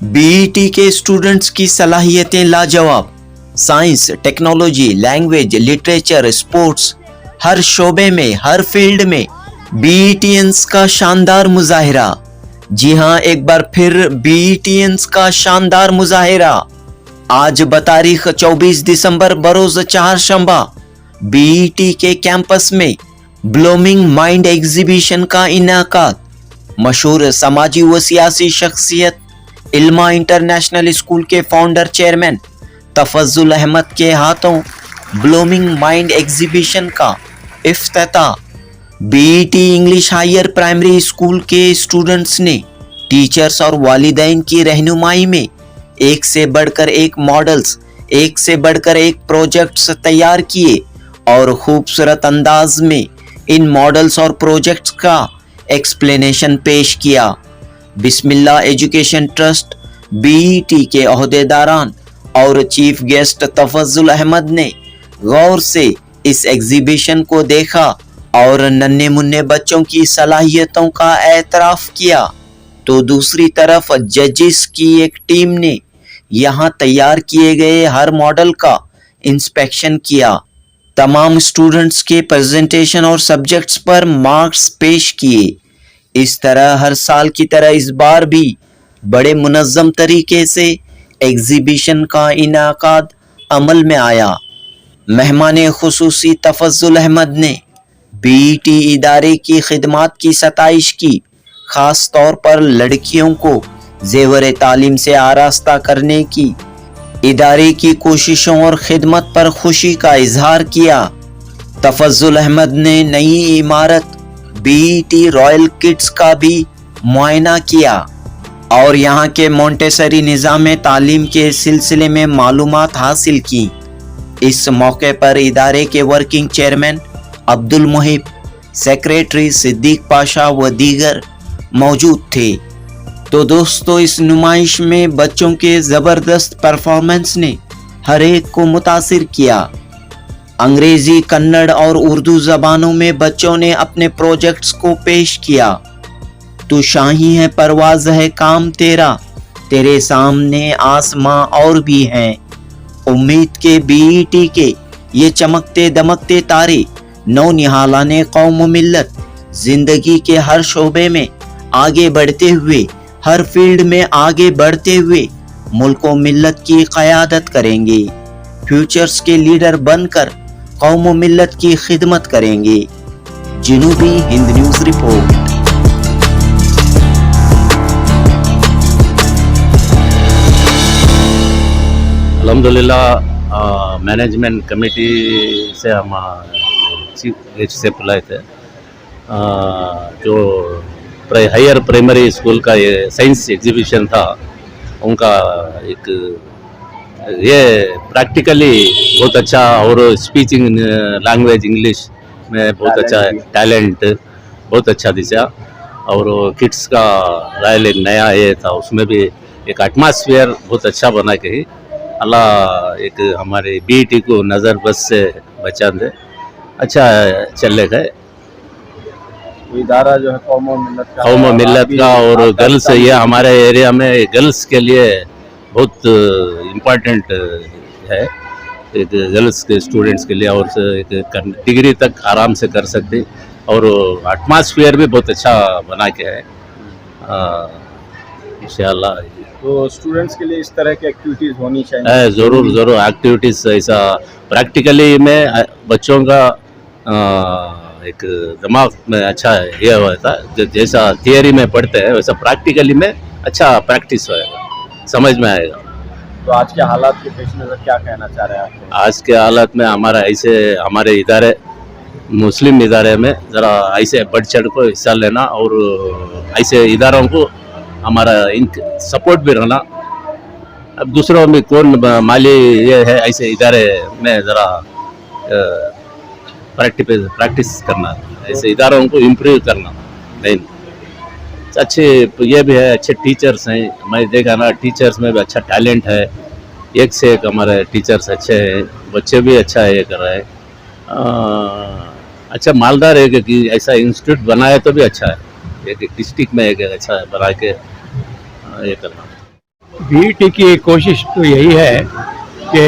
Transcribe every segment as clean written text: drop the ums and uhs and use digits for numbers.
BET के students की सलाहियतें लाजवाब। Science, technology, language, literature, sports, हर शोबे में, हर फील्ड में बीईटीएंस का शानदार मुजाहिरा। जी हां, एक बार फिर बीईटीएंस का शानदार मुजाहिरा। आज बतारीख 24 दिसंबर बरोज चारशंबा बीईटी के कैंपस में ब्लूमिंग माइंड एग्जीबिशन का इनाकाद। मशहूर समाजी व सियासी शख्सियत इल्मा इंटरनेशनल स्कूल के फाउंडर चेयरमैन तफज्जुल अहमद के हाथों ब्लूमिंग माइंड एग्जीबिशन का इफ्तिताह। BET English higher primary school के स्टूडेंट्स ने टीचर्स और वालिदैन की रहनुमाई में एक से बढ़कर एक मॉडल्स, एक से बढ़कर एक प्रोजेक्ट्स तैयार किए और खूबसूरत अंदाज में इन मॉडल्स और प्रोजेक्ट्स का एक्सप्लेनेशन पेश किया। बिस्मिल्लाह एजुकेशन ट्रस्ट बीईटी के ओहदेदारान और चीफ गेस्ट तफज्जुल अहमद ने गौर से इस एग्जीबिशन को देखा और नन्हे मुन्ने बच्चों की सलाहियतों का एतराफ़ किया, तो दूसरी तरफ जजेस की एक टीम ने यहाँ तैयार किए गए हर मॉडल का इंस्पेक्शन किया। तमाम स्टूडेंट्स के प्रेजेंटेशन और सब्जेक्ट्स पर मार्क्स पेश किए। इस तरह हर साल की तरह इस बार भी बड़े मुनज़्ज़म तरीके से एग्जीबिशन का इनाकाद अमल में आया। मेहमान खुसूसी तफज्जुल अहमद ने बीईटी इदारे की खिदमात की सताइश की, ख़ास तौर पर लड़कियों को ज़ेवर तालीम से आरास्ता करने की इदारे की कोशिशों और खिदमत पर खुशी का इजहार किया। तफज्जुल अहमद ने नई इमारत बीईटी रॉयल किड्स का भी मुआयना किया और यहाँ के मोंटेसरी निज़ाम तालीम के सिलसिले में मालूमात हासिल की। इस मौके पर इदारे के working chairman Abdul मुहिब, secretary Siddique Pasha व दीगर मौजूद थे। तो दोस्तों, इस नुमाइश में बच्चों के ज़बरदस्त परफॉर्मेंस ने हर एक को मुतासिर किया। अंग्रेज़ी, कन्नड़ और उर्दू ज़बानों में बच्चों ने अपने प्रोजेक्ट्स को पेश किया। तू शाही है, परवाज़ है काम तेरा, तेरे सामने आसमां और भी हैं। उम्मीद के बीईटी के ये चमकते दमकते तारे नौ निहालाने कौम मिल्लत जिंदगी के हर शोबे में आगे बढ़ते हुए, हर फील्ड में आगे बढ़ते हुए मुल्क व मिल्लत की क़यादत करेंगे। फ्यूचर्स के लीडर बनकर कौम व मिल्लत की खिदमत करेंगे। जनूबी हिंद न्यूज़ रिपोर्ट। अल्हम्दुलिल्लाह मैनेजमेंट कमेटी से हम चीफ गेस्ट से बुलाए थे। जो हायर प्राइमरी स्कूल का ये साइंस एग्जीबिशन था, उनका एक ये प्रैक्टिकली बहुत अच्छा और स्पीचिंग लैंग्वेज इंग्लिश में बहुत अच्छा टैलेंट बहुत अच्छा दिशा। और किड्स का रायल एक नया ये था, उसमें भी एक एटमॉस्फेयर बहुत अच्छा बना के ही अल्लाह एक हमारे बीईटी को नज़र बस से बचा दे, अच्छा चले गए। इदारा जो है कौम मिल्लत का और गर्ल्स, ये हमारे एरिया में गर्ल्स के लिए बहुत इम्पोर्टेंट है। एक गर्ल्स के स्टूडेंट्स के लिए और एक डिग्री तक आराम से कर सकते, और एटमॉस्फेयर भी बहुत अच्छा बना के है इंशाल्लाह। तो स्टूडेंट्स के लिए इस तरह की एक्टिविटीज़ होनी चाहिए। ज़रूर एक्टिविटीज़ ऐसा प्रैक्टिकली में बच्चों का एक दिमाग में अच्छा ये होता है। जैसा थियरी में पढ़ते हैं वैसा प्रैक्टिकली में अच्छा प्रैक्टिस होएगा, समझ में आएगा। तो आज के हालात के पेश नज़र क्या कहना चाह रहे हैं आप? आज के हालात में हमारा ऐसे हमारे इदारे मुस्लिम इदारे में ज़रा ऐसे बढ़ चढ़ को हिस्सा लेना और ऐसे इदारों को हमारा सपोर्ट भी रहना। अब दूसरों में कौन माली ये है, ऐसे इदारे में ज़रा प्रैक्टिस करना, ऐसे इदारों को इम्प्रूव करना नहीं। अच्छे ये भी है, अच्छे टीचर्स हैं, मैं देखा ना टीचर्स में भी अच्छा टैलेंट है, एक से एक हमारे टीचर्स अच्छे हैं, बच्चे भी अच्छा ये कर रहे हैं। अच्छा मालदार है कि ऐसा इंस्टीट्यूट बनाए तो भी अच्छा है, एक डिस्ट्रिक्ट में एक अच्छा बना के ये करना। बीईटी की कोशिश तो यही है कि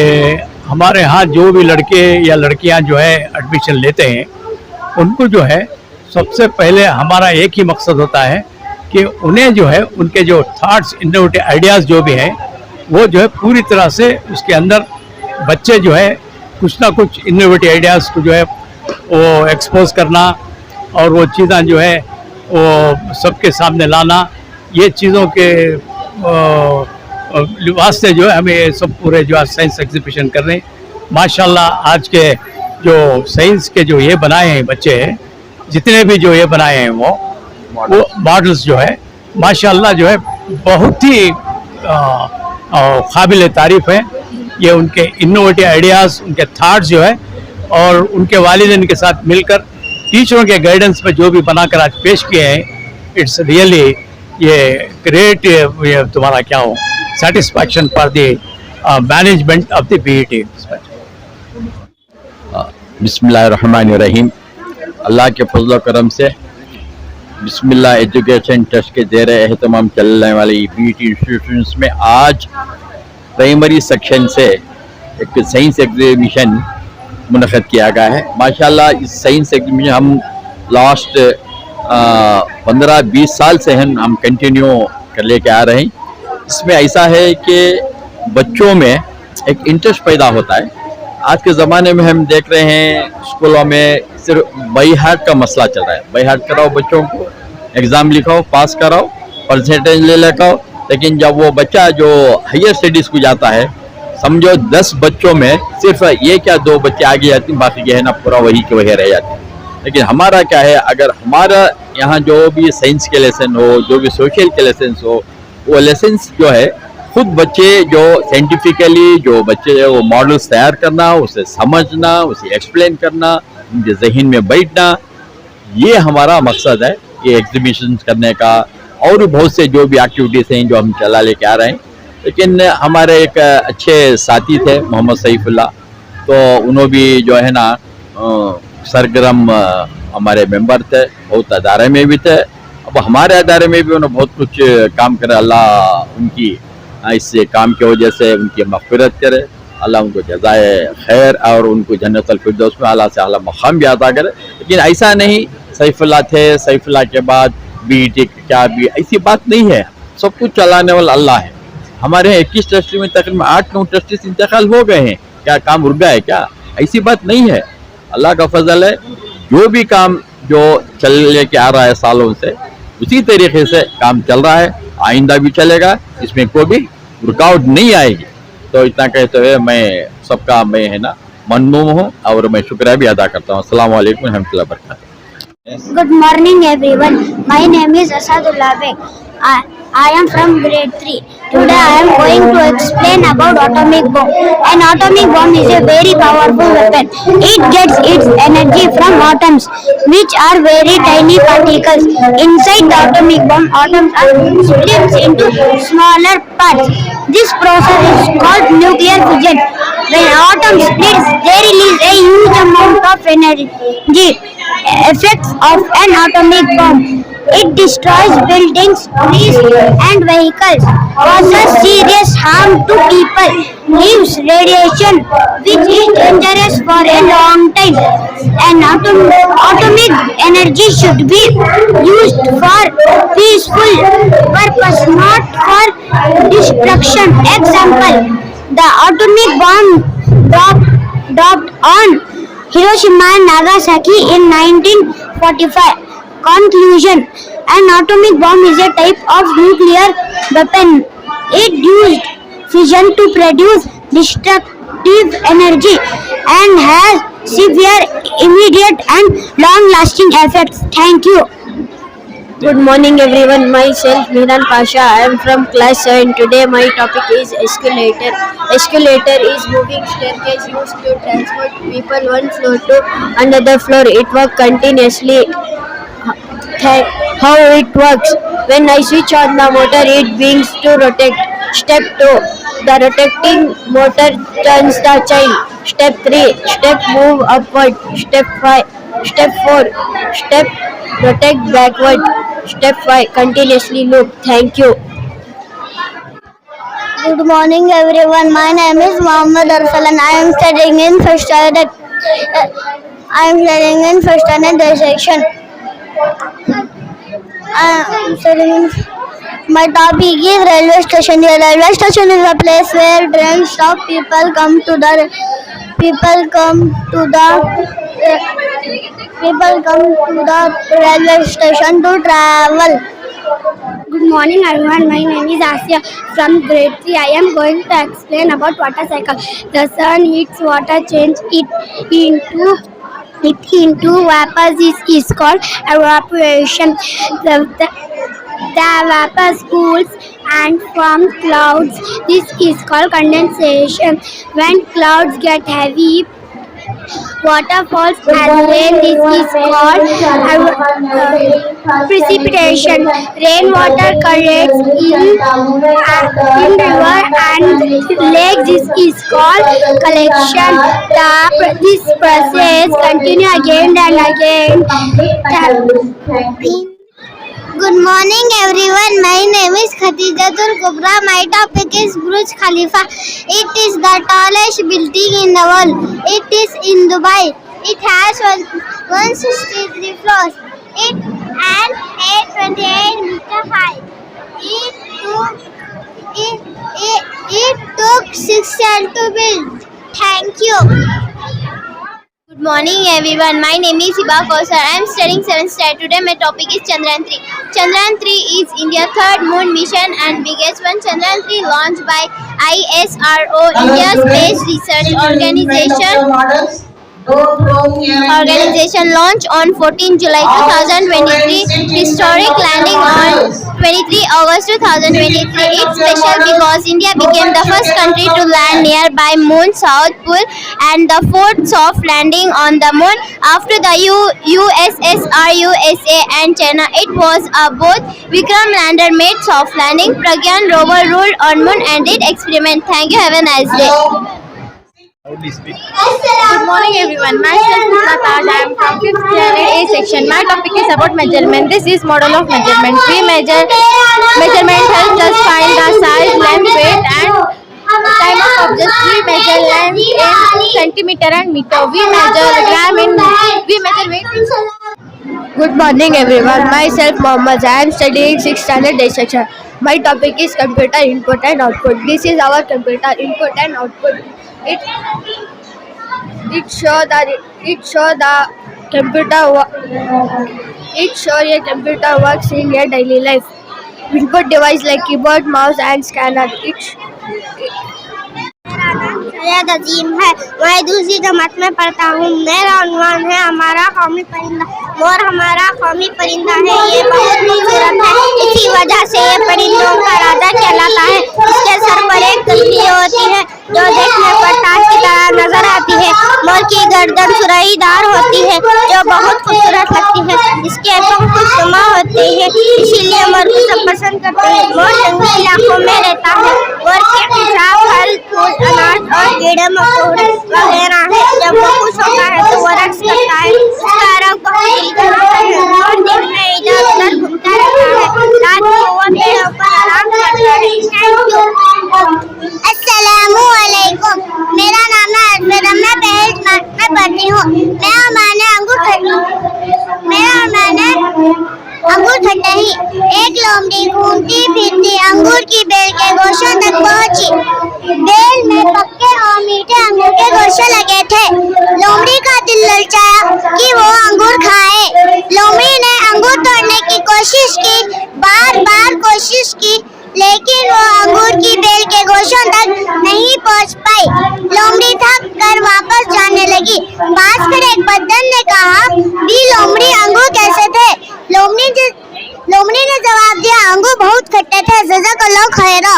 हमारे यहाँ जो भी लड़के या लड़कियाँ जो है एडमिशन लेते हैं उनको जो है सबसे पहले हमारा एक ही मकसद होता है कि उन्हें जो है उनके जो थॉट्स इनोवेटिव आइडियाज़ जो भी हैं वो जो है पूरी तरह से उसके अंदर बच्चे जो है कुछ ना कुछ इनोवेटिव आइडियाज़ को जो है वो एक्सपोज करना और वो चीज़ें जो है वो सबके सामने लाना, ये चीज़ों के वास्ते जो है हमें ये सब पूरे जो है साइंस एग्जीबिशन कर रहे हैं। माशाल्लाह आज के जो साइंस के जो ये बनाए हैं बच्चे जितने भी जो ये बनाए हैं वो मॉडल्स जो है माशाल्लाह जो है बहुत ही काबिल तारीफ़ है। ये उनके इनोवेटिव आइडियाज़, उनके थाट्स जो है और उनके वालिदैन के साथ मिलकर टीचरों के गाइडेंस में जो भी बनाकर आज पेश किए हैं, इट्स रियली ये ग्रेट, ये तुम्हारा क्या हो satisfaction for the management of the BET. बिस्मिल्लाहिर्रहमानिर्रहीम। अल्लाह के फजल करम से बिस्मिल्लाह एजुकेशन ट्रस्ट के ज़ेर एहतमाम चलने वाली बीईटी इंस्टीट्यूशंस में आज प्राइमरी सेक्शन से एक साइंस एग्जीबिशन मुनक़्क़िद किया गया है। माशाल्लाह इस साइंस एग्जीबिशन हम लास्ट 15-20 साल से हम कंटिन्यू कर लेके आ रहे हैं। इसमें ऐसा है कि बच्चों में एक इंटरेस्ट पैदा होता है। आज के ज़माने में हम देख रहे हैं स्कूलों में सिर्फ बाई हार्ट का मसला चल रहा है। बाई हार्ट कराओ बच्चों को, एग्ज़ाम लिखाओ, पास कराओ, परसेंटेज ले लेकर, लेकिन जब वो बच्चा जो हायर स्टडीज़ को जाता है, समझो 10 बच्चों में सिर्फ ये क्या 2 बच्चे आगे जाते हैं, बाकी जो है ना पूरा वही के वही रह जाते हैं। लेकिन हमारा क्या है, अगर हमारा यहाँ जो भी साइंस के लेसन हो, जो भी सोशल के लेसन हो, वो लेसन्स जो है खुद बच्चे जो साइंटिफिकली जो बच्चे वो मॉडल्स तैयार करना, उसे समझना, उसे एक्सप्लेन करना, उनके जहन में बैठना, ये हमारा मकसद है ये एग्जीबिशन करने का। और भी बहुत से जो भी एक्टिविटीज़ हैं जो हम चला लेके आ रहे हैं। लेकिन हमारे एक अच्छे साथी थे मोहम्मद सईफुल्लाह, तो उन्होंने भी जो है ना सरगर्म हमारे मेंबर थे, बहुत अदारे में भी थे। अब हमारे अदारे में भी उन्होंने बहुत कुछ काम करे। अल्लाह उनकी इस काम की वजह से उनकी मग़फ़िरत करे, अल्लाह उनको जज़ाए खैर और उनको जन्नतुल फिरदौस में आला से आला मक़ाम भी अता करे। लेकिन ऐसा नहीं सईफुल्लाह थे, सईफुल्लाह के बाद बीईटी क्या भी, ऐसी बात नहीं है। सब कुछ चलाने वाला अल्लाह है। हमारे यहाँ 21 ट्रस्टी में तकरीबन 8-9 ट्रस्टीज इंतकाल हो गए हैं। क्या काम रुक गया है क्या? ऐसी बात नहीं है, अल्लाह का फजल है। जो भी काम जो चल लेके आ रहा है सालों से, उसी तरीके से काम चल रहा है, आइंदा भी चलेगा, इसमें कोई भी रुकावट नहीं आएगी। तो इतना कहते हुए मैं सबका मैं है ना ममनून हूँ और मैं शुक्रिया भी अदा करता हूँ। अस्सलाम वालेकुम व रहमतुल्लाहि व बरकातहू। Good morning everyone. My name is Asadullah Beg. I am from grade 3. Today I am going to explain about atomic bomb. An atomic bomb is a very powerful weapon. It gets its energy from atoms, which are very tiny particles. Inside the atomic bomb, atoms are split into smaller parts. This process is called nuclear fission. When atoms split, they release a huge amount of energy. Effects of an atomic bomb: it destroys buildings, trees and vehicles, causes serious harm to people, leaves radiation which is dangerous for a long time. And atomic energy should be used for peaceful purpose, not for destruction. Example: the atomic bomb dropped on Hiroshima and Nagasaki in 1945. Conclusion: an atomic bomb is a type of nuclear weapon. It used fission to produce destructive energy and has severe, immediate and long-lasting effects. Thank you. Good morning everyone, myself Miran Pasha. I am from class 7. Today my topic is escalator. Escalator is moving staircase used to transport people one floor to another floor. It works continuously. How it works: when I switch on the motor, it begins to rotate. Step 2: the rotating motor turns the child. Step 3: step move upward. Step 4: step rotate backward. Step 5: continuously loop. Thank you. Good morning, everyone. My name is Mohammad Arsalan. I am studying in first standard. Section. My topic is railway station. The railway station is a place where trains stop. People come to the railway station to travel. Good morning, everyone. My name is Asya from grade 3. I am going to explain about water cycle. The sun heats water, change it into vapor. This is called evaporation. The vapor cools and forms clouds. This is called condensation. When clouds get heavy, water falls and rain. This is called precipitation. Rainwater collects in river and lakes. This is called collection. This process continues again and again. Good morning, everyone. My name is Khadijatul Kubra. My topic is Burj Khalifa. It is the tallest building in the world. It is in Dubai. It has 163 floors. It and 828 meter high. It took 6 years to build. Thank you. Good morning, everyone. My name is Hiba Kausar. I am studying 7th standard. Today my topic is Chandrayaan 3. Chandrayaan 3 is India's third moon mission and biggest one. Chandrayaan 3 launched by ISRO, India's Space Research Organization launched on 14 July 2023. Historic landing on 23 August 2023. It's special because India became the first country to land nearby Moon South Pole and the fourth soft landing on the Moon after the USSR, USA and China. It was a both Vikram lander made soft landing. Pragyan rover ruled on Moon and did experiment. Thank you. Have a nice day. Good morning, everyone. Myself is Nataj. I am from 5th standard A section. My topic is about measurement. This is model of measurement. Measurement helps us find the size, length, weight, and time of objects. We measure length in centimeter and meter. We measure weight in. Good morning, everyone. Myself Mohammad. I am studying 6th standard A section. My topic is computer input and output. This is our computer input and output. It show a computer works in your daily life. Input device like keyboard, mouse and scanner. Syed अजीम है। मैं दूसरी जमात में पढ़ता हूँ। मेरा उन्वान है हमारा कौमी परिंदा। मोर हमारा कौमी परिंदा है। ये बहुत खूबसूरत है, इसी वजह से ये परिंदों का राजा कहलाता है। इसके सर पर एक तस्बीह होती है जो देखने पर ताज की तरह नजर आती है। मोर की गर्दन सुराहीदार होती है जो बहुत खूबसूरत लगती है। इसके पंख खुशनुमा होते हैं, इसीलिए मोर को सब पसंद करते हैं। मोर जंगली इलाकों में रहता है। मोर के पिशाब फल, फूल, अनाज और कीड़े मकोड़े वगैरह है। जब वो खुश होता है तो वो रक्स करता है। उसका रंग बहुत सुंदर होता है। मोर दिन में इधर उधर घूमता रहता है, रात को वो पेड़ों पर आराम करता है। Thank you. अस्सलामु अलैकुम। मेरा नाम है अरफरा। मैं पहली जमात में पढ़ती हूँ। मेरा माने अंगूर खट्टही। एक लोमड़ी घूमती फिरती अंगूर की बेल के गोशों तक पहुँची। बेल में पक्के और मीठे अंगूर के गोशे लगे थे। लोमड़ी का दिल ललचाया कि वो अंगूर खाए। लोमड़ी ने अंगूर तोड़ने की कोशिश की, बार बार कोशिश की, लेकिन वो अंगूर की बेल के गोशों तक नहीं पहुंच पाई। लोमड़ी थक कर वापस जाने लगी। पास फिर एक बद्दन ने कहा, दी लोमड़ी अंगूर कैसे थे? लोमड़ी ने जवाब दिया, अंगूर बहुत खट्टे थे। जज़ाकल्लाह खैरा।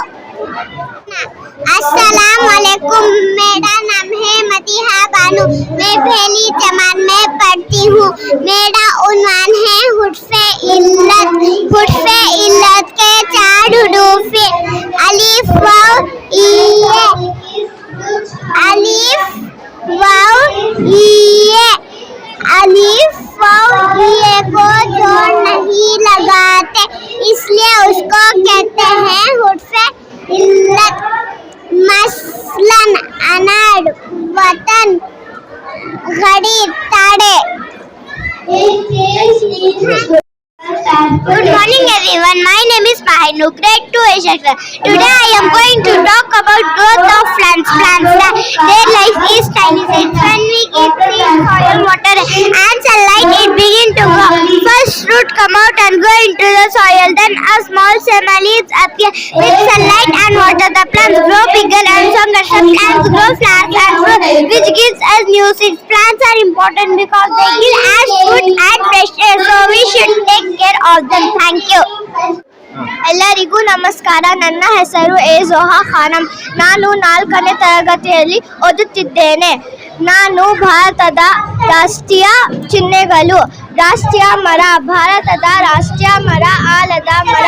अस्सलाम वालेकुम। मेरा नाम है मतीहा बानो। मैं पहली जमात में पढ़ती हूँ। मेरा उन्वान है हुर्फ़े इल्लत। हुर्फ़े इल्लत के 4 हुरूफ़ अलिफ वाव ये। अलिफ वाव ये को जोड़ नहीं लगाते, इसलिए उसको कहते हैं हुर्फ़े इल्लत, मसलन अनाड़, वतन, घड़ी, ताड़े। Good morning everyone, my name is Mahinu, grade 2A section. Today I am going to talk about growth of plants. Their life is tiny seeds. When we give seed, soil, water and sunlight, it begins to grow. First root come out and go into the soil, then a small stem leaves appear. With sunlight and water, the plants grow bigger and stronger. Some plants grow flowers and fruit, which gives us new seeds. Plants are important because they give us food and fresh air, so we should take care of them. Thank you. ಎಲ್ಲರಿಗೂ ನಮಸ್ಕಾರ. ನನ್ನ ಹೆಸರು A ಜೋಹಾ Khanam. ನಾನು 4ನೇ ತರಗತಿಯಲ್ಲಿ ಓದುತ್ತಿದ್ದೇನೆ. ನಾನು ಭಾರತದ ರಾಷ್ಟ್ರೀಯ ಚಿಹ್ನೆಗಳು. ರಾಷ್ಟ್ರೀಯ ಮರ, ಭಾರತದ ರಾಷ್ಟ್ರೀಯ ಮರ ಆಲದ ಮರ.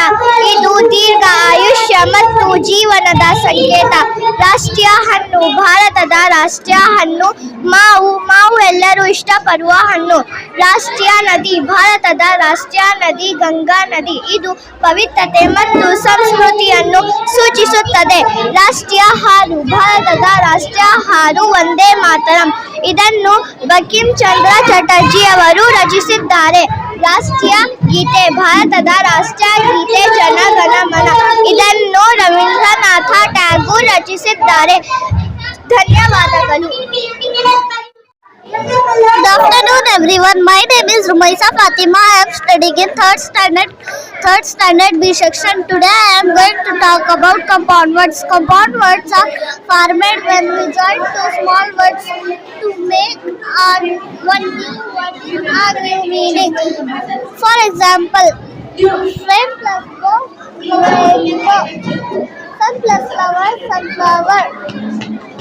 ಇದು ದೀರ್ಘ ಆಯುಷ್ಯ ಮತ್ತು ಜೀವನದ ಸಂಕೇತ. ರಾಷ್ಟ್ರೀಯ ಹಣ್ಣು, ಭಾರತದ ರಾಷ್ಟ್ರೀಯ ಹಣ್ಣು ಮಾವು. ಮಾವು ಎಲ್ಲರೂ ಇಷ್ಟಪಡುವ ಹಣ್ಣು. ರಾಷ್ಟ್ರೀಯ ನದಿ, ಭಾರತದ ರಾಷ್ಟ್ರೀಯ ನದಿ ಗಂಗಾ ನದಿ. ಇದು ಪವಿತ್ರತೆ ಮತ್ತು ಸಂಸ್ಕೃತಿಯನ್ನು ಸೂಚಿಸುತ್ತದೆ. ರಾಷ್ಟ್ರೀಯ ಹಾಡು, ಭಾರತದ ರಾಷ್ಟ್ರೀಯ ಹಾಡು ವಂದೇ ಮಾತರಂ. ಇದನ್ನು ಬಂಕಿಂ ಚಂದ್ರ ಚಟರ್ಜಿ ಅವರು ರಚಿಸಿದ್ದಾರೆ. ರಾಷ್ಟ್ರೀಯ ಗೀತೆ, ಭಾರತದ ರಾಷ್ಟ್ರೀಯ ಗೀತೆ ಜನ ಗಣ ಮನ. ಇದನ್ನು ರವೀಂದ್ರನಾಥ ಟ್ಯಾಗೂರ್ ರಚಿಸಿದ್ದಾರೆ. ಧನ್ಯವಾದಗಳು. Good afternoon everyone. My name is Rumaisa Fatima. I am studying in third standard B section. Today I am going to talk about compound words. Compound words are formed when we join two small words to make one new word a new meaning. For example, friend plus go, rainbow. Sun plus flower, sunflower.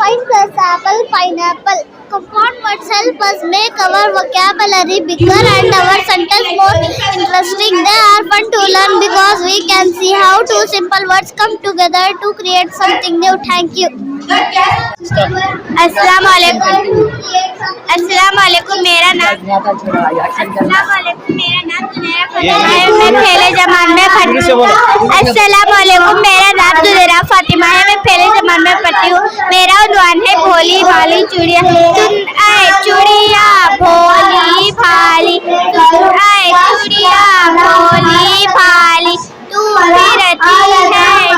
Pine plus apple, pineapple. Compound words help us make our vocabulary bigger and our sentence more interesting. They are fun to learn because we can see how two simple words come together to create something new. Thank you. अस्सलाम वालेकुम. मेरा नाम जुनेरा फतेह है. मैं पहले जमान में पढ़ती हूँ. अस्सलाम वालेकुम. मेरा नाम जुनेरा फातिमा है. मैं पहले जमान में पढ़ती हूँ. मेरा उन्वान है भोली भाली चूड़िया. सुन आए चूड़िया भोली भाली, सुन आए चूड़िया भोली भाली. तू फिरती है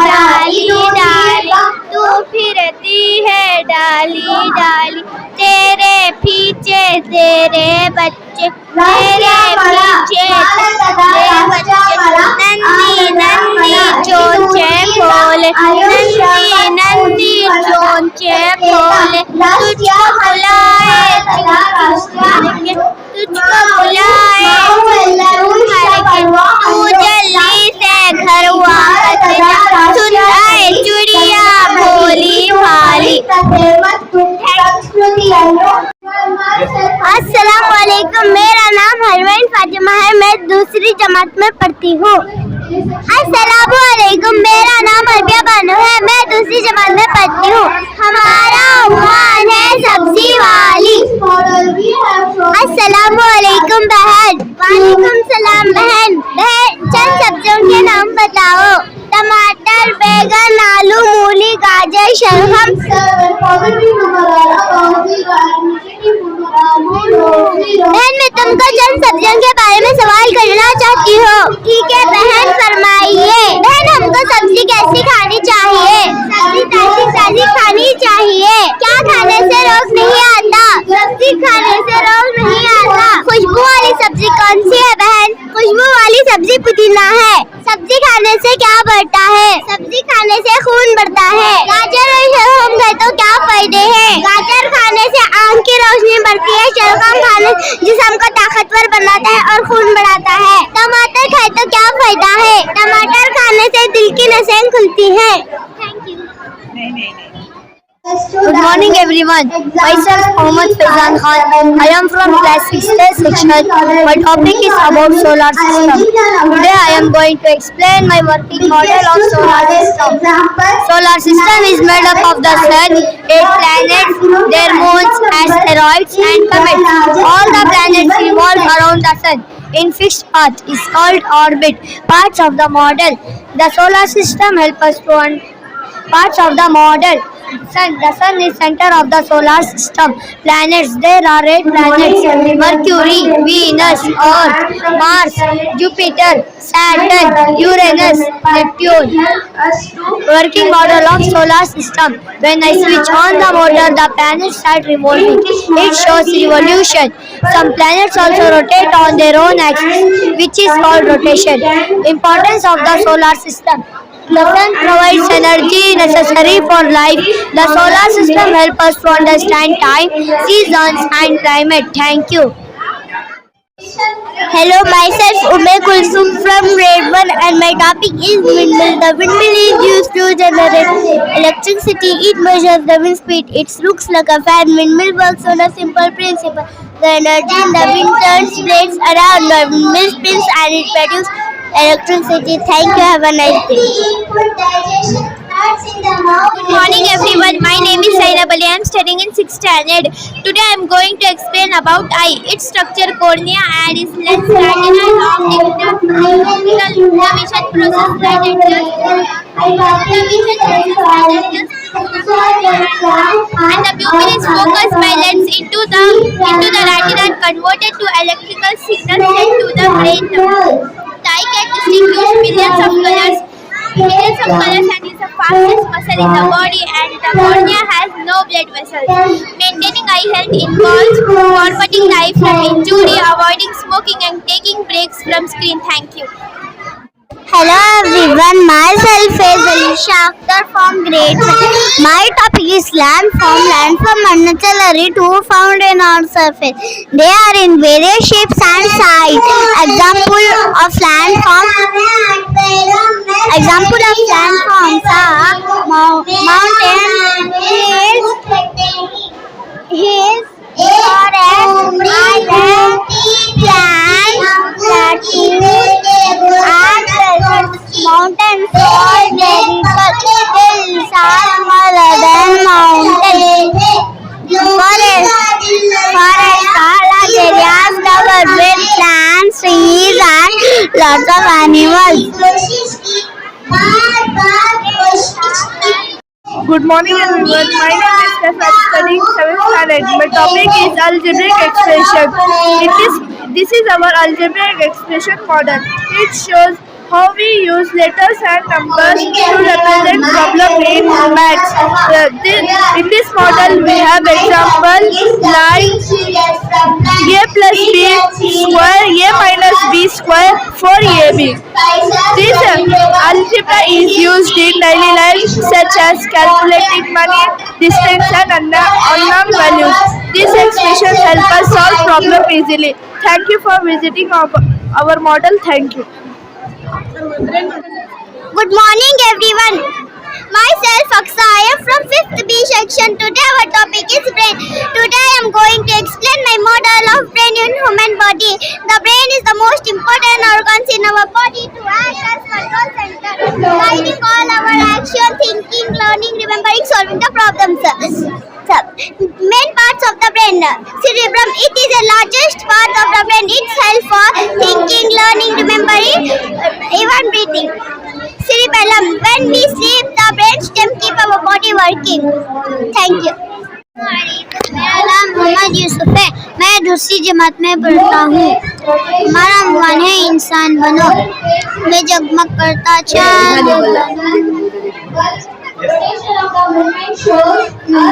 डाली डाली, तू फिरती है डाली डाली. तेरे पीछे तेरे बच्चे, तेरे पीछे तेरे बच्चे. नन्ही नन्ही चोंचे खोले, नन्ही नन्ही चोंचे खोले. तुझको बुलाए तुझको बुलाए तू जल्दी से घर वापस जा. सुन आए चूड़िया भोली भाली. अस्सलाम वालेकुम. मेरा नाम हरवैन फातिमा है. मैं दूसरी जमात में पढ़ती हूँ. अस्सलाम वालेकुम. मेरा नाम अरबिया बानो है. मैं दूसरी जमात में पढ़ती हूँ. हमारा उन्वान है सब्जी वाली. अस्सलाम वालेकुम बहन. वालेकुम सलाम बहन. चंद सब्जियों के नाम बताओ. टमाटर, बैगन, आलू, मूली, गाजर, शलगम. बहन मैं तुमको चंद सब्जियों के बारे में सवाल करना चाहती हूँ. ठीक है बहन, फरमाइए. बहन हमको सब्जी कैसी खानी चाहिए? सब्जी ताजी खानी चाहिए. क्या खाने से रोग नहीं आता? सब्जी खाने से रोग नहीं आता. खुशबू वाली सब्जी कौन सी है बहन? खुशबू वाली सब्जी पुदीना है. सब्जी खाने से क्या बढ़ता है? सब्जी खाने से खून बढ़ता है. गाजर और शलगम खाए तो क्या फायदे हैं? गाजर खाने से आंख की रोशनी बढ़ती है. शलगम खाने जिस्म को ताकतवर बनाता है और खून बढ़ाता है. टमाटर खाए तो क्या फायदा है? टमाटर खाने से दिल की नसें खुलती हैं. Thank you. Good morning everyone. Myself Mohammad Faizan Khan. I am from class 6A section. My topic is about solar system. Today I am going to explain my working model of solar system. Solar system is made up of the sun, 8 planets, their moons, asteroids and comets. All the planets revolve around the sun in fixed path is called orbit. Parts of the model. The solar system help us to Parts of the model. Sun. The sun is center of the solar system. Planets. There are 8 planets: Mercury, Venus, Earth, Mars, Jupiter, Saturn, Uranus, Neptune. Working model of solar system. When I switch on the motor, the planets start revolving. It shows revolution. Some planets also rotate on their own axis, which is called rotation. Importance of the solar system. The sun provides energy necessary for life. The solar system helps us to understand time, seasons and climate. Thank you. Hello, myself Ume Kulsum from grade 1 and my topic is windmill. The windmill is used to generate electricity. It measures the wind speed. It looks like a fan. Windmill works on a simple principle. The energy in the wind turns blades around. The windmill spins and it produces electricity. Thank you. Have a nice day. Good morning everyone. My name is Zainab Ali. I am studying in 6th standard. Today I am going to explain about eye. Its structure, cornea, and its lens, retina, and optic nerve. The vision process light adjusts. The vision process light adjusts and the pupil is focused by lens into the retina and converted to electrical signals sent to the brain. The eye can distinguish millions of colors and is the fastest muscle in the body, and the cornea has no blood vessels. Maintaining eye health involves combating the eye from injury, avoiding smoking and taking breaks from screen. Thank you. Hello everyone, myself is Alisha Akhtar from grade 5. My topic is landform Arunachalari, two found in our surface. They are in various shapes and sizes. Example of landforms are mountain, hills, forest, island, plants, plateaus, and deserts. Mountains are very tall. Hills are smaller than mountains. Forests are large areas covered with plants, trees, and lots of animals. Good morning everyone. My name is Steph. I am studying 7th standard. My topic is algebraic expression. This is our algebraic expression model. It shows how we use letters and numbers to represent problem in maths. In this model we have example like a plus b square, a minus b square for ab. This algebra is used in daily life such as calculating money, distance and unknown values. These expressions help us solve problems easily. Thank you for visiting our model. Thank you. Good morning everyone. Myself Aksa. I am from 5th B section. Today our topic is brain. Today I am going to explain my model of brain in human body. The brain is the most important organs in our body to act as control center, guiding all our action, thinking, learning, remembering, solving the problems. Main parts of the brain. Cerebrum. It is the largest part of the brain. It helps for thinking, learning, remembering, even breathing. Cerebellum. When we sleep, the brainstem keep our body working. Thank you. मेरा नाम मोहम्मद यूसुफ है. मैं दूसरी जमात में पढ़ता हूँ. हमारा अनुमान है इंसान बनो. मैं जगमग करता चांद,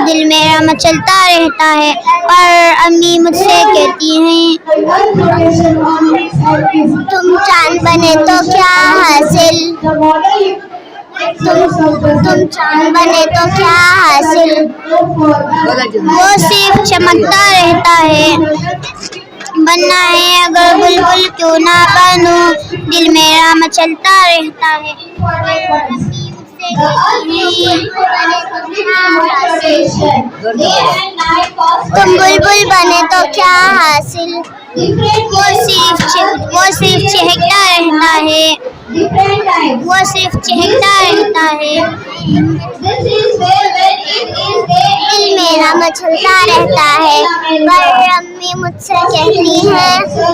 दिल मेरा मचलता रहता है. और अम्मी मुझसे कहती हैं, तुम चांद बने तो क्या हासिल, तुम चांद बने तो क्या हासिल. वो सिर्फ चमकता रहता है. बनना है अगर बुलबुल क्यों ना बनूं, दिल मेरा मचलता रहता है. तुम बुलबुल बने तो क्या हासिल, वो सिर्फ चहकता रहता है. वो सिर्फ चहकता रहता है. दिल मेरा मचलता रहता है. पर अम्मी मुझसे कहती है, वो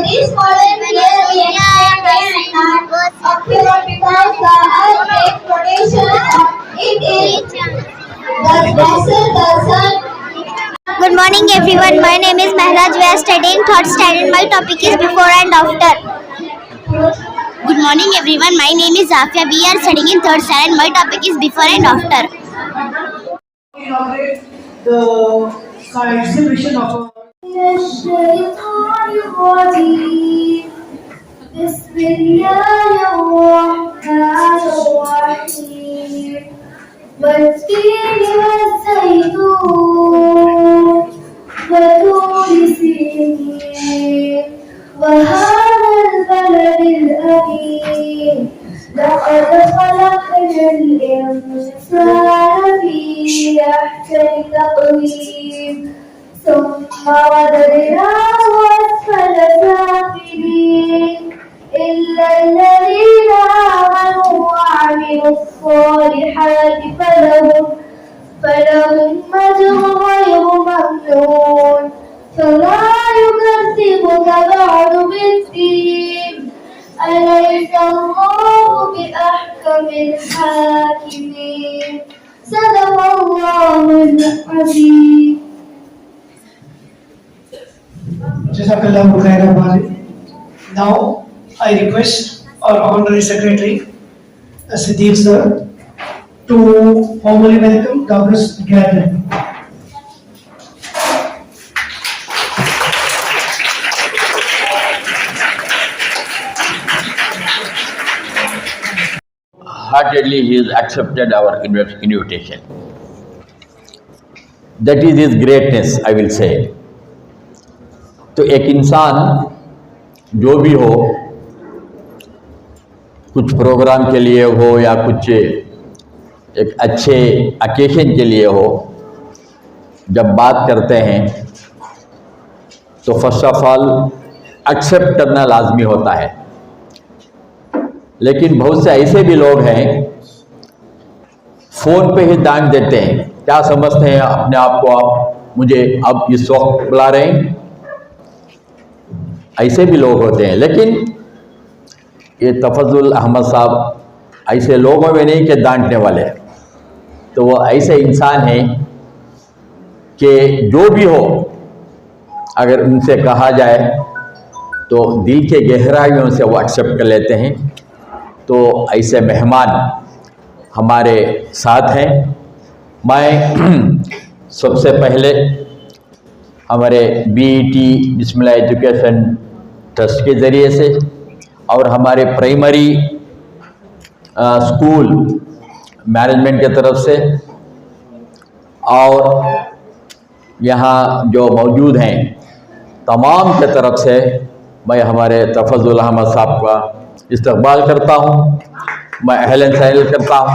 are studying third standard. My topic is before and after. Good morning everyone. My name is Zafia. We are studying in third standard. My topic is before and after. Inaugurate the exhibition of بسم الله الرحمن الرحيم والتين والزيتون وطور سينين وهذا البلد الأمين لقد خلقنا الإنسان في أحسن تقويم ثم رددناه أسفل سافلين إلا الذين آمنوا وعملوا الصالحات فلهم أجر غير ممنون فلا يكذبك بعد بالدين أليس الله بأحكم الحاكمين صدق الله العظيم. Jazakallahu khairan Wazir. Now I request our Honorary Secretary Siddiq sir to formally welcome Douglas Gather. Heartedly he has accepted our invitation. That is his greatness, I will say. तो एक इंसान जो भी हो, कुछ programme के लिए हो या कुछ एक अच्छे ओकेशन के लिए हो, जब बात करते हैं तो फर्स्ट ऑफ ऑल एक्सेप्ट करना लाजमी होता है। लेकिन बहुत से ऐसे भी लोग हैं फ़ोन पे ही दान देते हैं, क्या समझते हैं अपने आप को, आप मुझे अब इस वक्त बुला रहे हैं, ऐसे भी लोग होते हैं। लेकिन ये तफज़ुल अहमद साहब ऐसे लोगों में नहीं कि डांटने वाले, तो वो ऐसे इंसान हैं कि जो भी हो अगर उनसे कहा जाए तो दिल के गहराइयों से वो एक्सेप्ट कर लेते हैं। तो ऐसे मेहमान हमारे साथ हैं। मैं सबसे पहले हमारे बीईटी बिस्मिल्लाह एजुकेशन ट्रस्ट के ज़रिए से और हमारे प्राइमरी स्कूल मैनेजमेंट के तरफ से और यहाँ जो मौजूद हैं तमाम के तरफ से मैं हमारे तफज़ुल अहमद साहब का इस्तकबाल करता हूँ, मैं अहलन सहलन करता हूँ।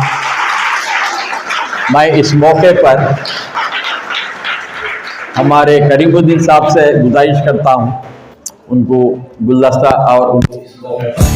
मैं इस मौके पर हमारे करीमुद्दीन साहब से गुजारिश करता हूँ उनको गुलदस्ता और उनको इस मौके पर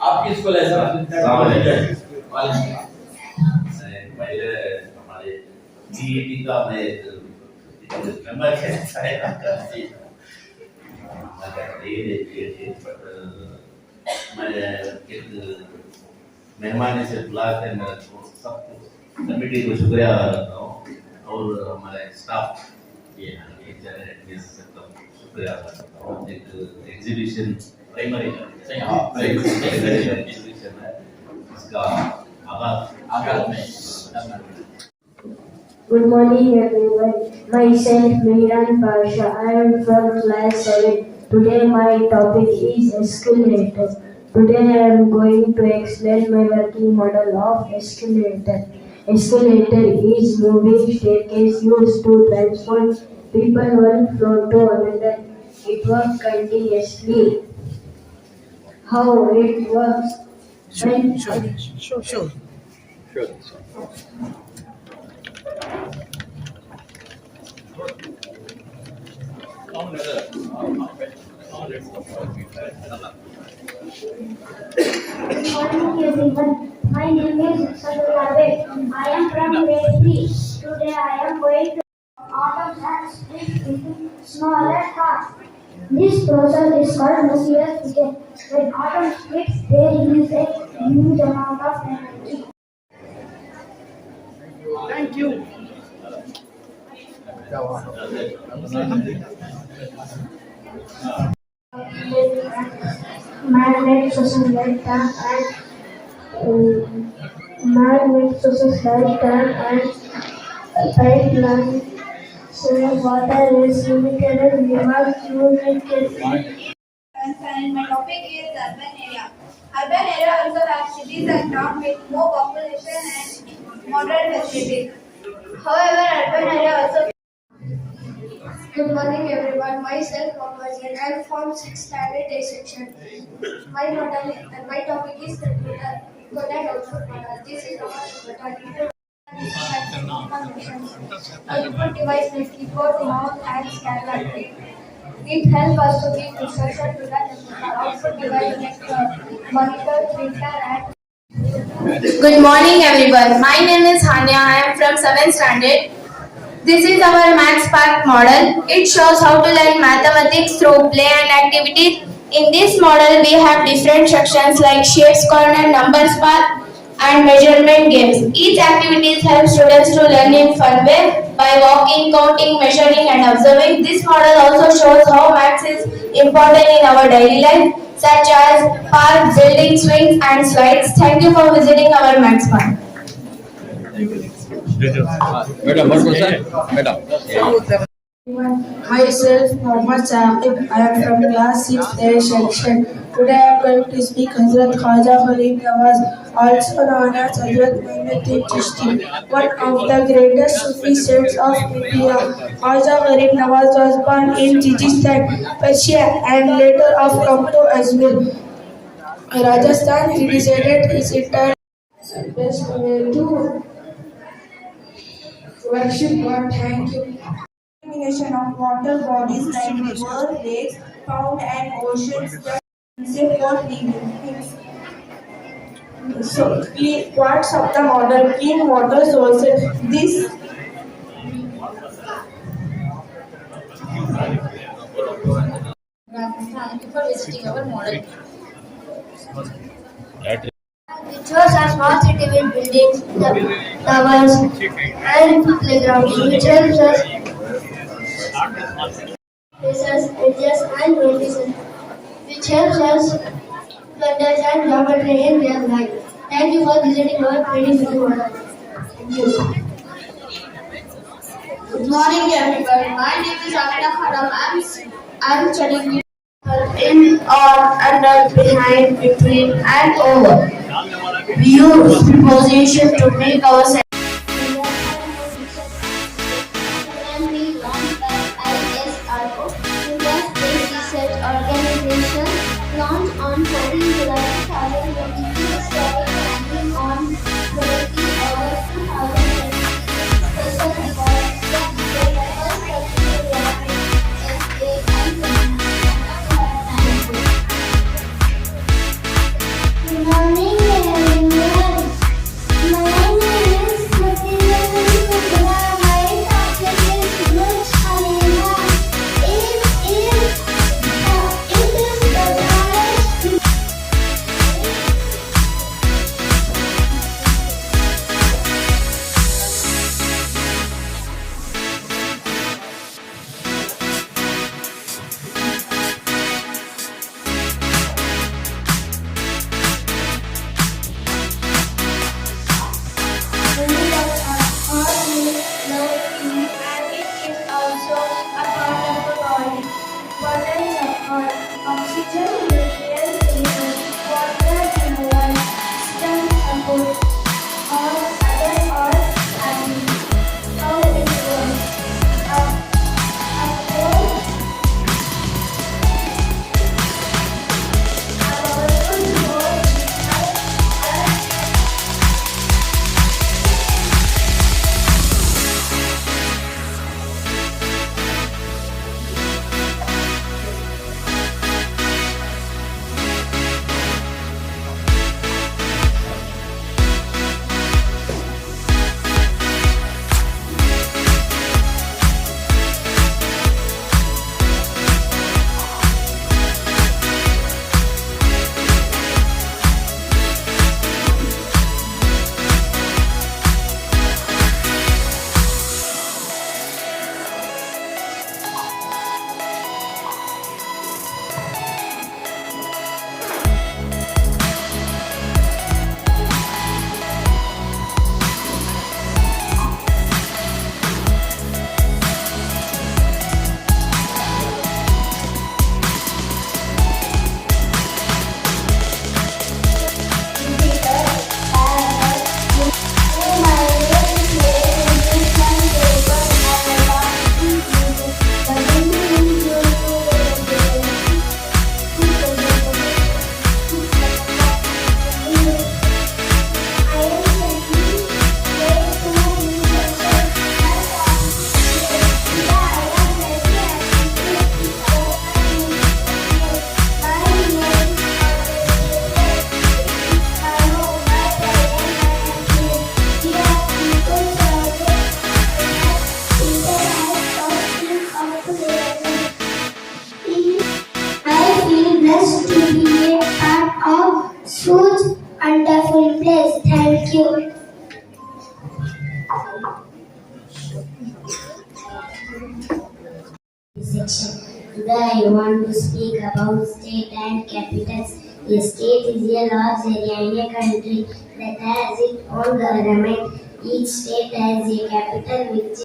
आपकी स्कूल है पहले हमारे जीईटी का मैं मेंबर है, मैं एक मेहमान से बुलाकर मैं सब कमेटी को शुक्रिया करता हूँ और हमारे स्टाफ ये शुक्रिया करता हूँ। एक एग्जीबिशन प्राइमरी एग्जीबिशन है, इसका आगाज में। Good morning everyone. Myself Mihran Pasha. I am from class 7. Today my topic is escalator. Today I am going to explain my working model of escalator. Escalator is moving staircase used to transport people one floor to another. It works continuously. How it works? Good morning everyone. My name is Sadhulabe. I am from grade 3. Today I am going to atoms and split into smaller parts. This process is called nuclear fission. When atoms split, they release a huge amount of energy. Thank you. Man-made sources like dam and man-made sources like dam and pipeline. So water is limited and rivers limited. And my topic is urban area. Urban area also has cities and towns with more population and modern facilities. However, urban area also. Good morning, everyone. Myself, Mohammed Zain. I am from 6th standard A section. My topic is computer output model. This is our input device like keyboard, mouse, and scanner. It helps us to give instruction to the output device like monitor, printer, and. Good morning everyone. My name is Hania. I am from 7th standard. This is our Max Park model. It shows how to learn mathematics through play and activities. In this model, we have different sections like shapes, corner, numbers path, and measurement games. Each activity helps students to learn in fun way by walking, counting, measuring, and observing. This model also shows how maths is important in our daily life, such as park, building, swings, and slides. Thank you for visiting our Max Park. Madam, what was Madam. Myself, Mohammad Saqib. I am from class 6th section. Today I am going to speak Hazrat Khaja Gharib Nawaz, also known as Hazrat Muhyiddin Chishti, one of the greatest Sufi saints of India. Khaja Gharib Nawaz was born in Jijistan, Persia, and later have come to Ajmer, Rajasthan. He decided his entire best way to worship God. Thank you. Combination of water bodies like rivers, lakes, pond and oceans that for living things. So, parts of the model, clean water sources. This Thank you for visiting our model. It shows a small city with buildings, towers, and playgrounds, which helps us research, edges, and notices, which helps us to understand geometry in real life. Thank you for visiting our beautiful model. Thank you. Good morning everyone. My name is Amina Kharam. I'm studying in, on, under, behind, between, and over. We use preposition to make our sentence. Research Organization launched on 14 July 2022, starting ranking on 20 August 2023. Special rewards that the first category ranking SA and Good morning everyone. My name is Section. Today I want to speak about state and capitals. A state is a large area in a country that has its own government. Each state has a capital which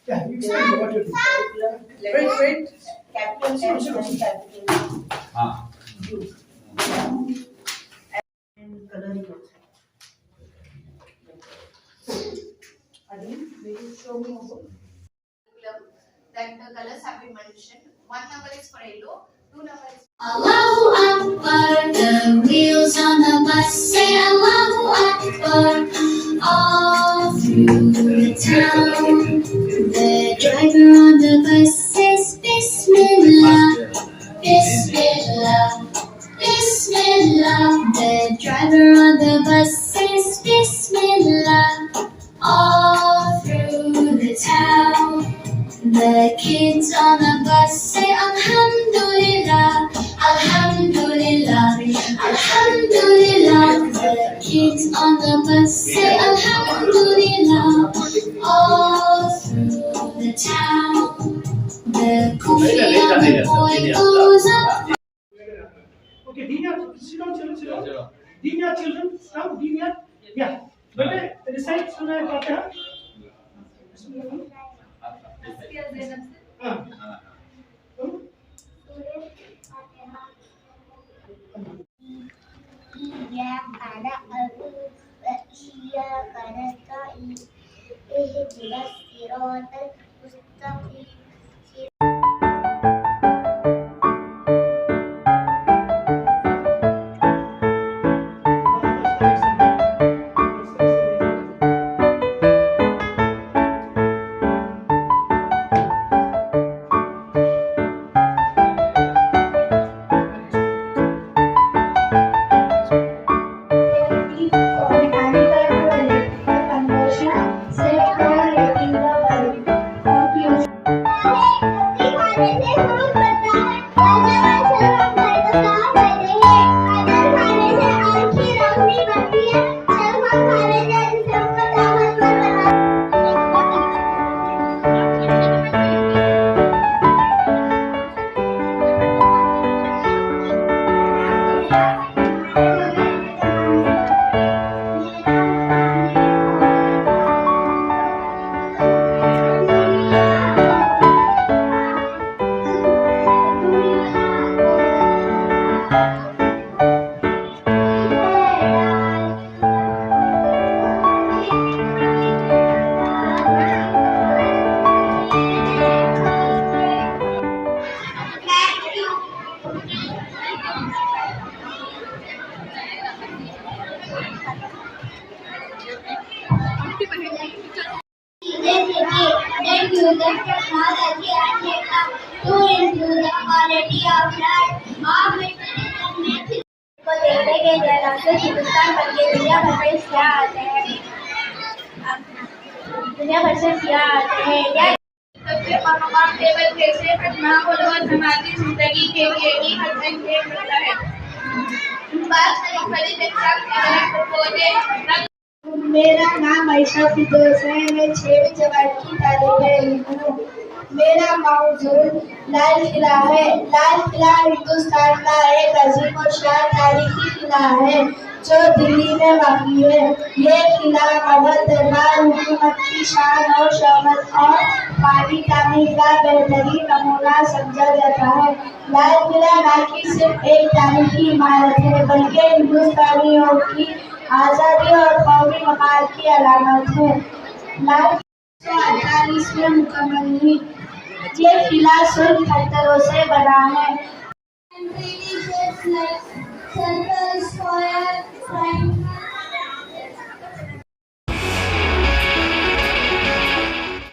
Yeah, you explain what you do. Wait. And coloring also. Again, will you show me about? That the colors have been mentioned. 1 number is for yellow, 2 number is Allahu Akbar, the wheels on the bus say Allahu Akbar. All through the town, the driver on the bus says Bismillah, Bismillah, Bismillah. The driver on the bus says Bismillah. All through the town, the kids on the bus say Alhamdulillah, Alhamdulillah, Alhamdulillah. The kids on the bus say Alhamdulillah. All through the town, the coffee on the boy goes up. Okay, Dinya, sit down, children. Dinya, children, come, Dinya. Yeah. But recite Surah Fatiha. إياك نعبد وإياك نستعين اهدنا الصراط المستقيم Then use the technology and data to improve the quality of life of veterinary को देखने के जयराम से हिंदुस्तान बन के दुनिया भर में सियाह आते हैं दुनिया भर से सियाह आते हैं के मकाम टेबल कैसे खतरनाक और हमारी जिंदगी के लिए ही हतन होता है। बात मुख्तलिफ मेरा नाम आयशा फिरदौस है। मैं 6वीं जमात की तालिब हूँ। मेरा मौजूद लाल किला है। लाल किला हिंदुस्तान का एक अजीम और शान तारीखी किला है जो दिल्ली में वाक़ई है। ये किला मुगल दरबार हुकूमत की शान और शौकत और पानी तामीर का बेहतरीन नमूना समझा जाता है। लाल किला न कि सिर्फ एक तारीखी इमारत है बल्कि हिंदुस्तानियों की आज़ादी और कौमी मकान की अलामत है। लाल 1948 में मुकम्मल हुई। ये किला सुर्ख पत्थरों से बना है।